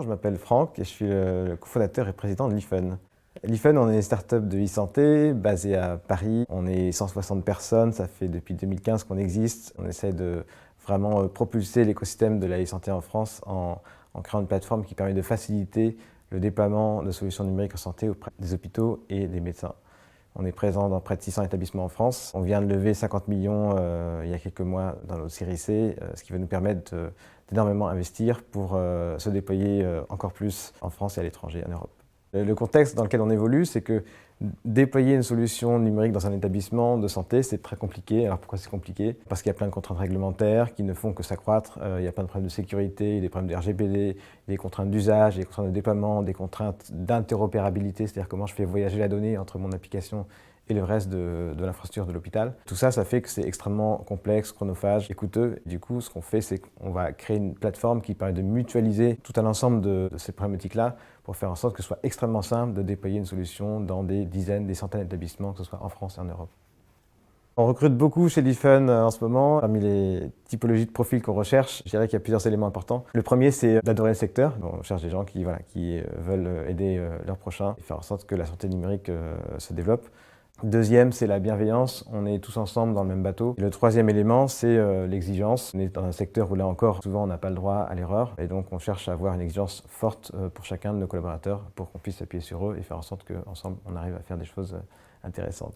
je m'appelle Franck et je suis le cofondateur et président de l'IFUN. L'IFUN, on est une start-up de e-santé basée à Paris. On est 160 personnes, ça fait depuis 2015 qu'on existe. On essaie de vraiment propulser l'écosystème de la e-santé en France en créant une plateforme qui permet de faciliter le déploiement de solutions numériques en santé auprès des hôpitaux et des médecins. On est présent dans près de 600 établissements en France. On vient de lever 50 millions il y a quelques mois dans notre série C, ce qui va nous permettre d'énormément investir pour se déployer encore plus en France et à l'étranger, en Europe. Le contexte dans lequel on évolue, c'est que déployer une solution numérique dans un établissement de santé, c'est très compliqué. Alors pourquoi c'est compliqué? Parce qu'il y a plein de contraintes réglementaires qui ne font que s'accroître. Il y a plein de problèmes de sécurité, des problèmes de RGPD, des contraintes d'usage, des contraintes de déploiement, des contraintes d'interopérabilité, c'est-à-dire comment je fais voyager la donnée entre mon application et le reste de l'infrastructure de l'hôpital. Tout ça, ça fait que c'est extrêmement complexe, chronophage et coûteux. Du coup, ce qu'on fait, c'est qu'on va créer une plateforme qui permet de mutualiser tout un ensemble de ces problématiques-là pour faire en sorte que ce soit extrêmement simple de déployer une solution dans des dizaines, des centaines d'établissements, que ce soit en France et en Europe. On recrute beaucoup chez l'IFUN en ce moment. Parmi les typologies de profils qu'on recherche, je dirais qu'il y a plusieurs éléments importants. Le premier, c'est d'adorer le secteur. On cherche des gens qui veulent aider leurs prochains et faire en sorte que la santé numérique se développe. Deuxième, c'est la bienveillance. On est tous ensemble dans le même bateau. Et le troisième élément, c'est l'exigence. On est dans un secteur où là encore, souvent, on n'a pas le droit à l'erreur. Et donc, on cherche à avoir une exigence forte pour chacun de nos collaborateurs pour qu'on puisse s'appuyer sur eux et faire en sorte qu'ensemble, on arrive à faire des choses intéressantes.